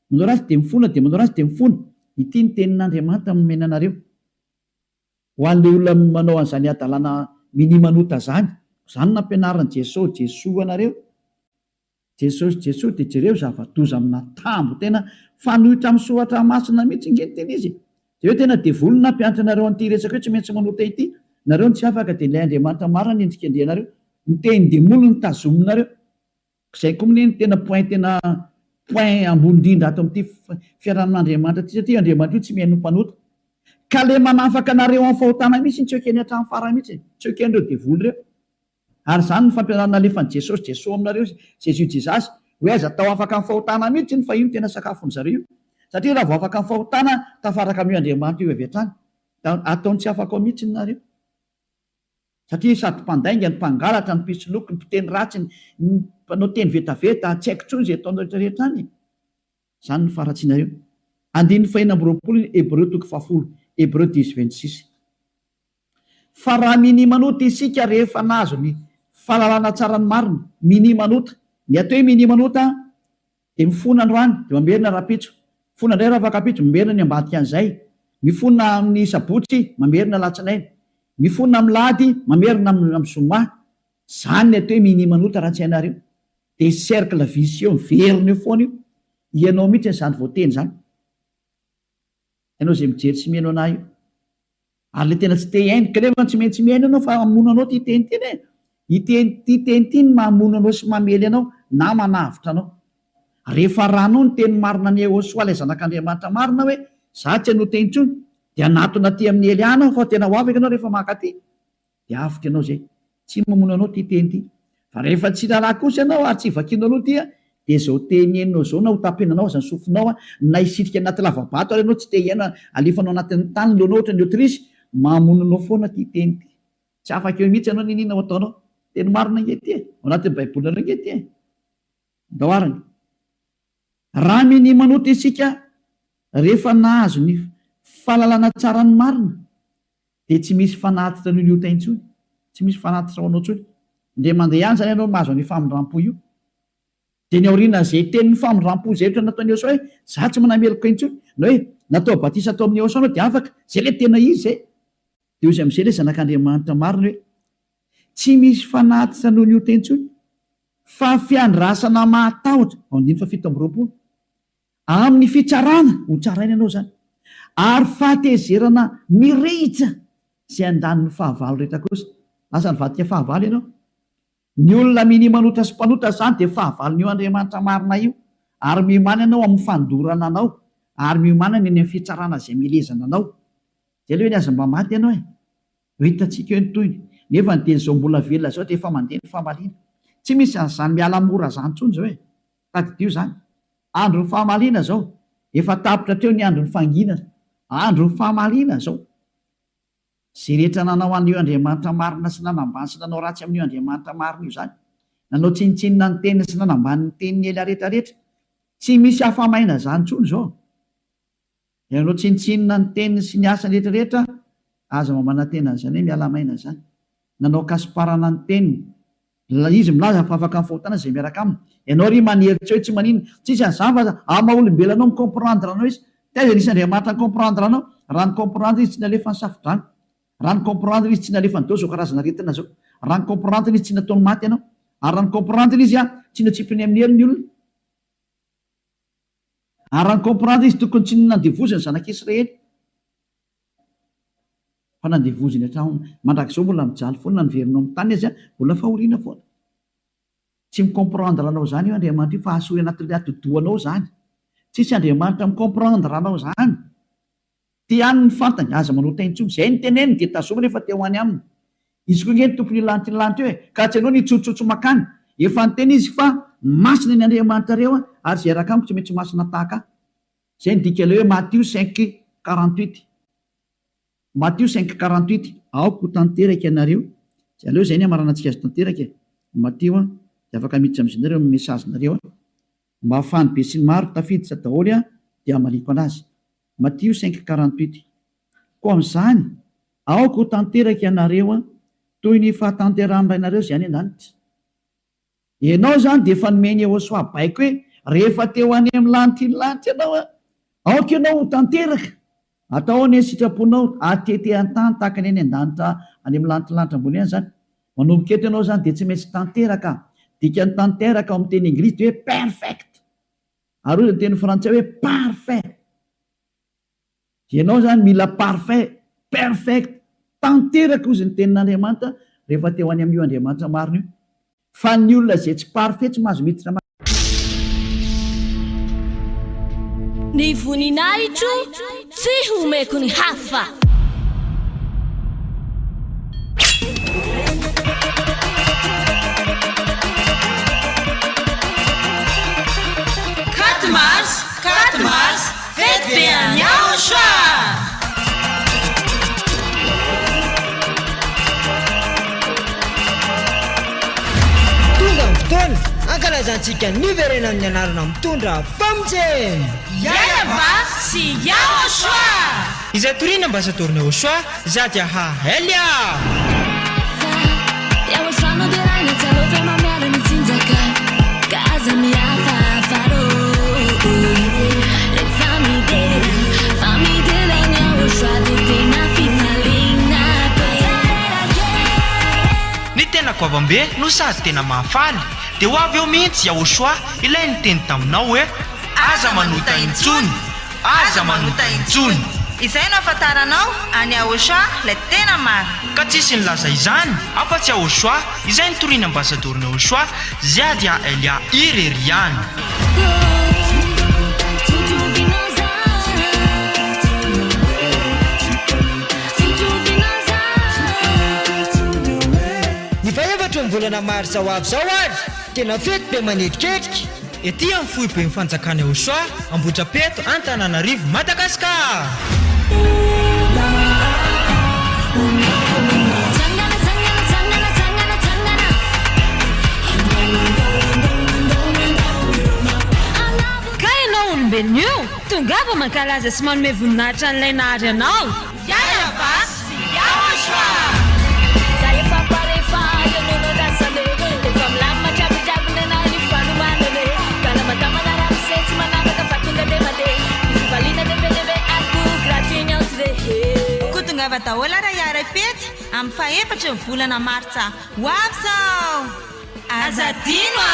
manao ratsy dia mifona dia manao ratsy dia mifona. Ity ny tenin'Andriamanitra nomena anareo ho an'ilay olona manao an'izany adalana mini-manota zany. Zany nampianaran'i Jesosy anareo. Jesosy dia jereo zava-doza amina tambo tena fanohitra amin'ny soratra masina mihitsy nge teny izy. Dia hoe tena devoly nampianatra anareo an'ity resaka hoe tsy maintsy manota ity. Nareo no tsy afaka dia ilay Andriamanitra marina nendrikendrika anareo, ny teny demoly ny tazominareo. Izay koa ny tena point ambony indrindra ato amin'ity fiarahan'Andriamanitra ity, satria Andriamanitra io tsy mihaino mpanota. Ka le manafaka anareo amin'ny fahotana mihitsy ny tsy ekeny hatramin'ny farany mihitsy, tsy eken'ireo devoly reo. Ary zany ny fampianarana alefan'i Jesosy aminareo, Jésus jizasy hoe aza tao afaka amin'ny fahotana mihitsy ny fa io tena sakafon'zareo. Satria raha vao afaka amin'ny fahotana tafaraka amin'io Andriamanitra io avy hatrany, ataony tsy afaka ao mihitsy nareo. Satria sady mpandainga ny mpangalatra ny mpitsoloky ny mpiteny ratsy ny mpanao teny vetaveta tsy haiko intsony izay ataonao rehetrarehetra any. Zany ny faratsinareo. Andininy 4:20 Hebreo toko 10, Hebreo 10:26. Fa raha mini-manota isika rehefa nazo ny fahalalana tsara ny marina, mini-manota. Ny atao hoe mini-manota dia mifona androany dia mamerina rapitso, mifona indray ravakapitso mamerina ny ambadika an'izay, mifona amin'ny sabotsy mamerina latsinainy, mifona amin'ny lahady mamerina amin'ny zoma. Zany ny atao hoe mini-manota raha tsy hainareo. Dia cercle vicieux miverina eo foana io, ianao mihitsy zany voateny zany. ianao zay mijery tsy mihaino anahy io ary le tena tsy te haino kanefa tsy maintsy mihaino anao fa mamono anao ty teny teny ty teny ty ny mamono anao sy mamely anao na manavitra anao rehefa ranao ny teny marina ny Jehosoa ilay zanak'Andriamanitra marina hoe za tsy ano teny intsony dia anatona ty amin'ny Eliana fa tena ho afaka anao rehefa makaty dia avitra ianao zay tsy mamono anao ty teny ty fa rehefa tsy lalà kosa ianao ary tsy vakianao aloha tya dia zao teny henonao zao na ho tapenanao zany sofinao na isitrika anaty lavabato ary ianao tsy te hiaina alefanao anatin'ny tany leonao ohatra ny Autrisy mamono anao foana ty teny ty tsy afaka eo mihitsy ianao ninina ho ataonao teny marina nge ty ao anatin'ny baiboly nareo nge ty daoarany raha miny manoto isika rehefa nahazo ny fahalalana tsara ny marina dia tsy misy fanatitra noho io taintsony tsy misy fanatitra ho anao tsony dia mandeha any zany ianao mahazo ny famindram-po io dia ny aoriana zay tenin'ny famindram-po zay ohatra nataony Jehosoa hoe za tsy manameloko intsony na hoe natao batisa atao amin'ny Jehosoa anao dia afaka zay le tena izy zay dia ozy amin'izay le zanak'Andriamanitra marina hoe tsy misy fanatitra noho ny io taintsony fa fiandrasana mahatahotra andiny fa 7 amin'ny fitsarana ho tsaraina ianao zany ary fahatezerana mirehitra zay andaniny fahavalo rehetra kosa lasa ny vadika fahavalo ianao ny olona miny manotra sy mpanota zany dia fahavalo ny io Andriamanitra marina io ary miomana ianao amin'ny fandorana anao ary miomana ny amin'ny fitsarana zay milezana anao zay le hoe ny aza mba maty ianao ho hitatsika eo ny toyny nefa ny teny zao mbola velona zao dia efa mandeha ny famaliana tsy misy zany miala mora zany tsony zao hoe tadidio zany andro ny fahamaliana zao efa tapitra treo ny andro ny fanginana andro ny fahamaliana zao zay rehetra nanao an'io Andriamanitra marina sy nanambany sy nanao ratsy amin'io Andriamanitra marina io zany nanao tsinitsinina ny teniny sy nanambany ny teniny ela rehetrarehetra tsy misy hafamaina zany tsony zao nanao tsinitsinina ny teniny sy ny asa rehetrarehetra aza mamana tena zany hoe mialamaina zany nanao kasiparana ny teniny izy milaza fa afaka mifahotana zay miaraka aminy ianao ry maneritra hoe tsy manino tsisy an'izany fa amaolombelanao micomprendre anao izy taiza nisy Andriamanitra ny comprendre anao raha ny comprendre izy tsy nalefa ny safidrany raha ny comprendre izy tsy nalefa ny dao zao karazana retina zao raha ny comprendre izy tsy nataony maty ianao ary raha ny comprendre izy tsy natsipiny amin'ny helo ny olona ary raha ny comprendre izy tokony tsy nandevoziny zanak'Israely fa nandevoziny hatrao mandrak'izao mbola mijaly foana naverinao amin'ny tany izy mbola fahoriana foana tsy micomprendre anao zany io Andriamanitra io fa asoy anatin'ny atodoanao zany tsisy Andriamanitra micomprendre anao zany ty any ny fantany aza manota intsony zay ny teneny dia tazoma rehefa te ho any aminy izy koa nge ny tompony lanitra ny lanitra hoe ka tsy ianao nitsotsotso makany efa ny teny izy fa masina ny Andriamanitra reo ary zay raka amiko tsy maintsy masina tahaka zay ny dika le hoe Matthieu 5:48 Matthieu 5:48 aoko tanteraka ianareo zay aleo zay ny amaranantsika azy tanteraka Matthieu dia afaka miditra amin'izy nareo mesazinareo mba hafany be sy ny maro tafiditra daholo dia amaliko anazy Matthieu 5:48 ko amin'izany aoko tanteraka ianareo toy ny fahatanteran'rainareo zay any an-danitra ianao zany dia efa nomeny Jehosoa baiko hoe rehefa teo any amin'ny lanitra ny lanitra ianao aoka ianao ho tanteraka atao ny sitraponao atete an-tany tahaka ny any an-danitra any amin'ny lanitra ambony any zany manomboka eto ianao zany dia tsy maintsy tanteraka dika ny tanteraka ao amin'ny teny anglisy dia hoe perfect ary ozy ny teny frantsay hoe parfait ianao zany mila parfait perfect tanteraka ozy ny tenin'Andriamanitra rehefa teo any amin'io Andriamanitra marina io fa ny olona zay tsy parfait tsy mahazo miditra ny voninahitro tsy homeko ny hafa Katmars fety be any Jehosoa tonga ny fotoana ankalazantsika niverena amin'ny anarana mitondra famojeny Yayava sy Jehosoa izay torina mba satorina Jehosoa za dia hahelya Jehosoa dia raina tsy aloha fa mamiara ny tsinjaka kaza miafafaro rehefa midera ny Jehosoa dia tena fifaliana be ny tena goavambe no sady tena mahafaly dia ho avy eo mihitsy Jehosoa ilay ny teny taminao hoe aza manota intsony aza manota intsony izay no afantaranao any Aochoa ilay tena maro. Ka tsisy nilaza izany afa-tsy Aochoa izay nitoriana ambasadorina Aochoa Ziadia Elia Ireriany. Ny faefatra ny volana marsa ho avy zao ary tena fety be manetiketika Ety amin'ny foibe ny fanjakany Aochoa Ambohidrapeto Antananarivo Madagasikara. Ka ianao olombelona io tongava mankalaza sy manome voninahitra an'ilay nahary anao. Yaya Basy Aochoa. Kutungava taola raha iara-pety amin'ny faefatra ny volana martsa ho avy zao. Azadino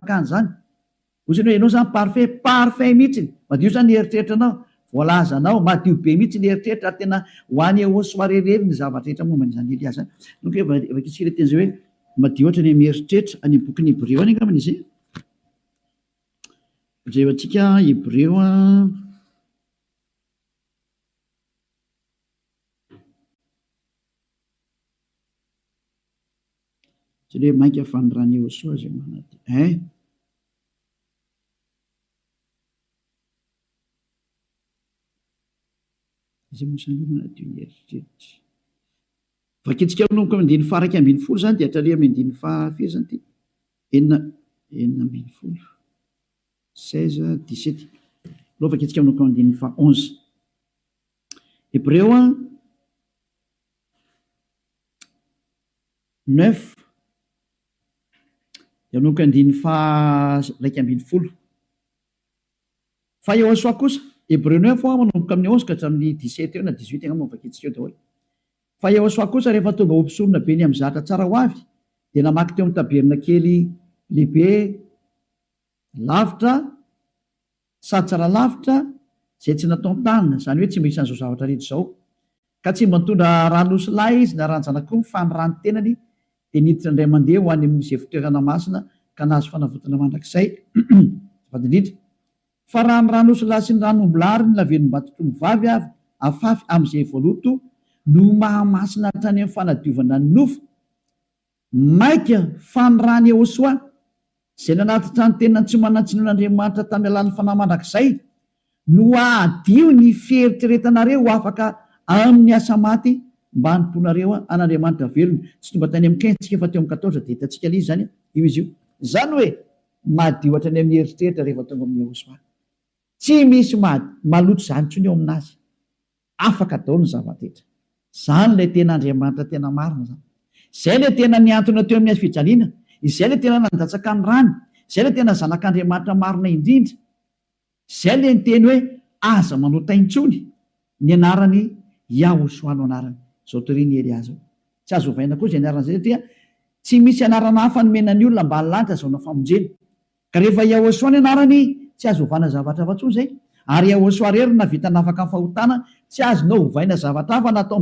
Kan zany ohatrany hoe ianao zany parfait mihitsy madio zany eritreritra anao voalaza anao madio be mihitsy ny eritreritra tena ho any Aochoa reherery ny zavatra rehetra momba zany Elia zany. Donc efa kitsika teny zay hoe madio ohatra ny mieritreritra any bokin'ny Hébreu any angambany izy. Jevantsika Hébreu tsy hoe mainka fanirany Aochoa zay manady izay mosany manadio ny eritreritra. Vakitsika manomboka amin'ny andiny faha 1 zany dia hatrary amin'ny andiny faha firy zany ty enina ambin'ny folo 16 17 lo vakitsika manomboka amin'ny andiny faha 11 Hébreu 9 dia manomboka andiny faha 1 fa Aochoa kosa Hébreu 9 manomboka amin'ny 11 ka hatramin'ny 17 eo na 18 angamba vakitsika eo daholo. Fa Aochoa kosa rehefa tonga ompisorona be ny amin'ny zatra tsara ho avy dia namaky teo amin'ny taberna kely lehibe lavitra sady tsara lavitra izay tsy natao tanina, izany hoe tsy misy an'izao zavatra rehetra izao, ka tsy mba nitondra ranosy lahy izy na ranjan'akoho mifanirany tenany dia niditra indray mandeha ho any amin'izay fitoerana masina ka nahazo fanavotana mandrakizay vadindrindra. Fa raha ny ranosy lahy sy ny ranombolary ny lavenim-batotongo vavy avy afafy amin'izay voaloto no mahamasina hatrany amin'ny fanadiovana ny nofo maika fanirany Aochoa izay nanatitra ny tenany tsy manantsinon'Andriamanitra tamy alan'ny fanahy mandrakizay no adio ny fieritreretanareo afaka amin'ny asa maty mba hanimponareo an'Andriamanitra velona. Tsy tonga tany amin'ny 15 fa teo amin'ny 14 dia hitantsika ilay zany io izy io. Zany hoe madio hatrany amin'ny eritreritra rehefa tonga amin'ny Aochoa. Tsy misy maloto zany ntsony eo aminazy, afaka daholo ny zava-detra. Zany ilay tena Andriamanitra tena marina zany. Izay ilay tena niantona teo amin'ny fijaliana, izay ilay tena nandatsaka ny rany, izay ilay tena zanak'Andriamanitra marina indrindra, izay ilay niteny hoe aza manota intsony ny anarany Aochoa no anarany. Zao toriny Elia zao tsy azo ovaina koa izay anarana izay satria tsy misy anarana hafa nomenany olona mba halanitra zao na famonjena. Ka rehefa Aochoa ny anarany tsy azo ovana zavatra afa-tsony zay, ary Aochoa rery na vita nafaka ny fahotana tsy azonao hovaina zavatra hafa na atao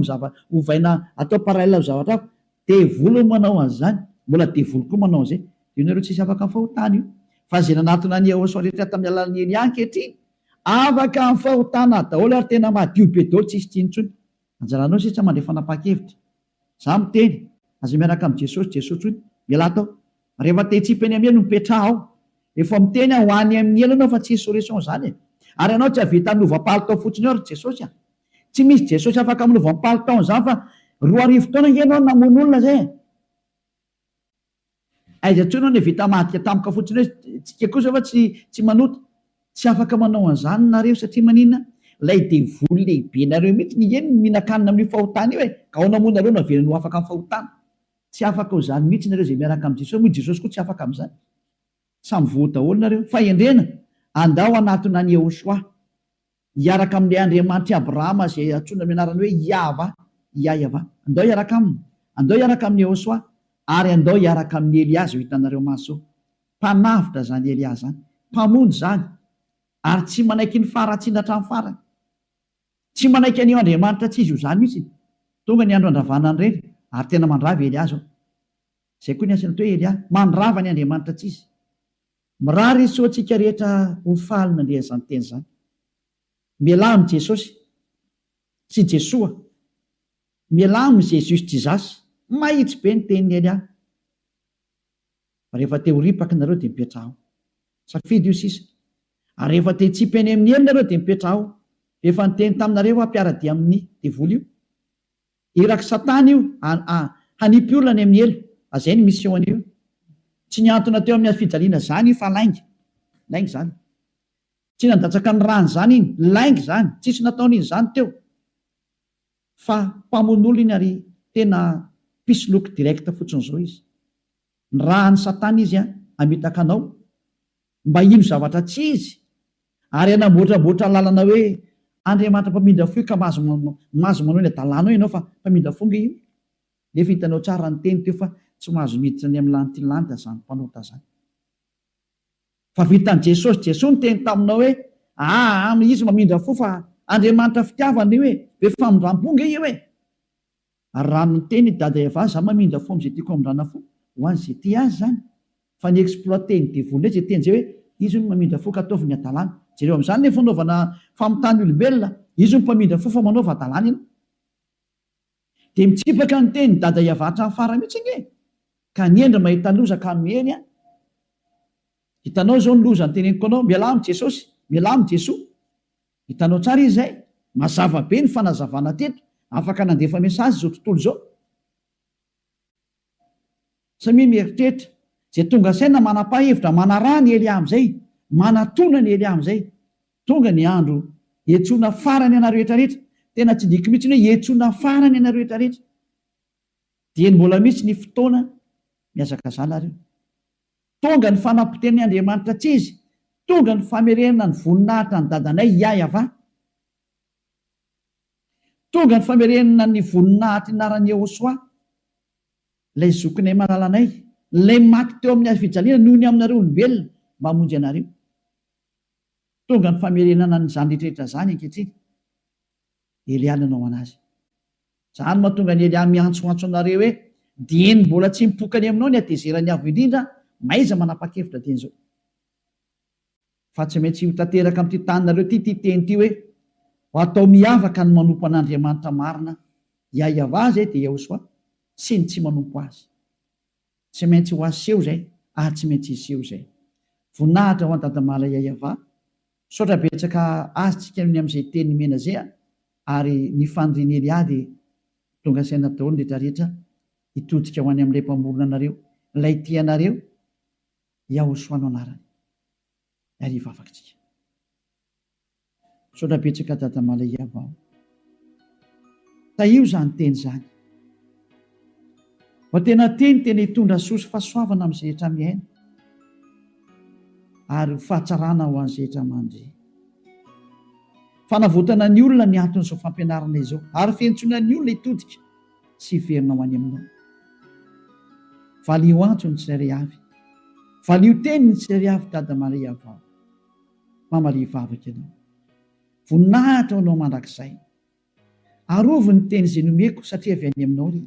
hovaina atao paralel zavatra hafa devolo manao an'zany, mbola devolo koa manao an'zay, io nareo tsisy afaka mifahotana io. Fa zay nanatona ny Jehosoa rehetra tamin'ny alalan'ny Elia ankehitriny afaka mifahotana daholo ary tena madio be daholo, tsisy tsinontsony. Anjaranao sisa mandray fanapakevitra. Za miteny aza miaraka amin'ny Jesosy, Jesosy hoy miala atao. Rehefa te hitsipy eny amin'ny elo mipetraha ao. Efa miteny ho any amin'ny elo anao fa tsisy solution zany. Ary anao tsy havita hanova-palitao fotsiny eo ary Jesosy. Tsy misy Jesosy afaka manova-palitao zany fa 2 taona ianao namono olona zay. Aiza tsoina ny vita madika tampoka fotsiny hoe tsika kosa fa tsy manota. Tsy afaka manao an'izany nareo satria maninona? Lay devolo lehibe nareo mihitsy ny eny mihinan-kanina amin'ny fahotana io ka ao namono nareo navelany ho afaka amin'ny fahotana. Tsy afaka ho zany mihitsy nareo zay miaraka amin'ny Jesosy, moa Jesosy koa tsy afaka amin'izany. Samy voa daholo nareo. Fa endrena andao anatona ny Jehosoa hiaraka amin'ilay Andriamanitra Abrahama zay antsoina amin'ny anarany hoe Yahva. Andao hiaraka aminy, andao hiaraka amin'ny Jehosoa ary andao hiaraka amin'ny Elia zay hitanareo maso. Mpanavitra zany Elia zany, mpamonjy zany ary tsy manaiky ny faratsiana hatramin'ny farany. Tsy manaiky an'io Andriamanitra tsy izy io zany mihitsy. Tonga ny andro andravana ny reny ary tena mandrava Elia zao. Zay koa ny asany atao hoe Elia, mandrava ny Andriamanitra tsy izy. Mirary izy soantsika rehetra ho faly nandeha zany teny zany. Miala amin'ny Jesosy sy Jesoa, miala amin'ny Jésus Jesus, mahitsy be ny tenin'ny Elia. Rehefa te ho ripaka nareo dia mipetra ao. Safidy io sisa. Ary rehefa te hitsipy eny amin'ny elo nareo dia mipetra ao. Efa niteny taminareo ampiara-dia amin'ny devolo io. Iraky Satana io hanipy olona ny amin'ny elo. Azay ny mission io. Tsy niantona teo amin'ny fijaliana zany io fa lainga zany. Tsy nandatsaka ny rano zany iny, lainga zany, tsisy nataon'iny zany teo. Fa mpamono iny ary tena pisoloky direkta fotsiny zao izy. Ny rahan'ny Satana izy amitaka anao mba ino zavatra tsy izy ary anamboatraboatra lalana hoe Andriamanitra mpamindra fo ka mazo manao ny adalànao ianao fa mpamindra fonga io. Nefa hitanao tsara ny teny teo fa tsy mahazo miditra ny amin'ny lanitra lanitra zany mpanota zany. Fa vitan'i Jesosy ny teny taminao hoe izy mamindra fo fa Andriamanitra fitiavana io be famindram-ponga io Ary raha ny teny dada Eva za mamindra fo amin'izay tiako amindrana fo ho an'izay ty azy zany. Fa ny exploité ny devolo zay teny zay hoe izy no mamindra fo ka ataovy ny adalàna. Jereo amin'izany ny fanaovana famotany olombelona, izy no mpamindra fo fa manaova adalàna ianao. Dia mitsipaka ny teny dada Eva hatramin'ny farany mihitsy nge. Ka niendra mahita loza ka miheny hitanao zao ny loza ny teneniko anao, miala amin'ny Jesosy, miala amin'ny Jesoa. Hitanao tsara izy zay, mazava be ny fanazavana teto, afaka nandefa mesazy zao tontolo zao. Samy mieritreritra zay tonga saina manapa-hevitra, manaraha ny Elia amin'izay, manatona ny Elia amin'izay. Tonga ny andro hiantsoana farany ana rehetrarehetra. Tena tsy diko mihitsy hoe hiantsoana farany ana rehetrarehetra. Dia mbola mihitsy ny fotoana miazaka zany ary. Tonga ny fanapoteny Andriamanitra tsy izy, tonga ny famerenana ny voninahitra ny dadanay Yahva. Tonga ny famerenana ny voninahitra inaran'ny Jehosoa, ilay zokinay malalanay, ilay maty teo amin'ny fijaliana noho ny aminareo olombelona mba hamonjy anareo. Tonga ny famerenana nyzany rehetrarehetra zany ankehitriny. Elia nanao anazy. Zany mahatonga ny Elia miantsoantso anareo hoe dieny mbola tsy mipokany aminao ny atezerany avo indrindra, maiza manapa-kevitra teny zao. Fa tsy maintsy ho tanteraka amin'ity taninareo ty teny ty hoe ho atao miavaka ny manompo an'Andriamanitra marina, Yahva zay dia Jehosoa, sy ny tsy manompo azy. Tsy maintsy ho aseho zay, tsy maintsy iseho zay. Voninahitra ho an-dadamala Yahva, saotra betsaka azitsika ny amin'izay teny mena zay ary ny fandriany Elia dia tonga saina daholo ny rehetrarehetra hitodika ho any amin'ilay mpamorona anareo, ilay tianareo Jehosoa no anarany. Ariva afakitsika. Saotra betsaka dadamala Yahva. Taio zany teny zany. Fa tena tena hitondra soa sy fahasoavana amin'izay rehetra miaina ary fahatsarana ho an'izay rehetra mandry. Fanavotana ny olona ny antony izao fampianarana izao ary fiantsoana ny olona hitodika sy hiverina ho any aminao. Valio antso ny tsirairay avy, valio teny ny tsirairay avy dadamala Yahva. Mamalia vavaka ianao, voninahitra anao mandrakizay arovy ny teny izay nomeko satria avy any aminao ry.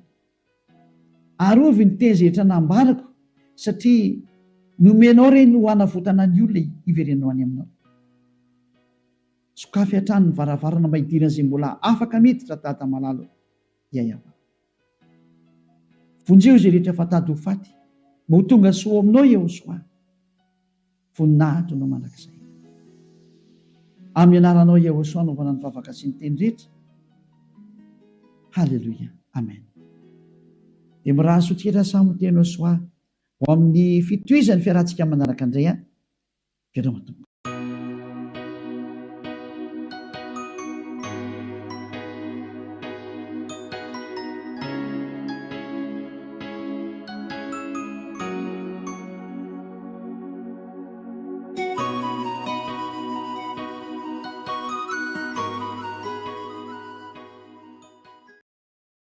Arovy ny teny izay rehetra nambarako satria nomenao reny ho hanavotana ny olona iverenao any aminao. Sokafy hatrany ny varavarana mba hidirana izay mbola afaka miditra tata malalo iaho. Vonjeo izay rehetra fatady ho faty, mba ho tonga soa aminao eo soa. Voninahitra anao mandrakizay. Amin'ny anaranao Jehosoa anaovana ny vavaka sy ny teny rehetra. Halleluia. Amen. Dia miraha sotrira samy teny Jehosoa ho amin'ny fitohizan'ny fiarantsika manaraka indray. Vedao matomboka.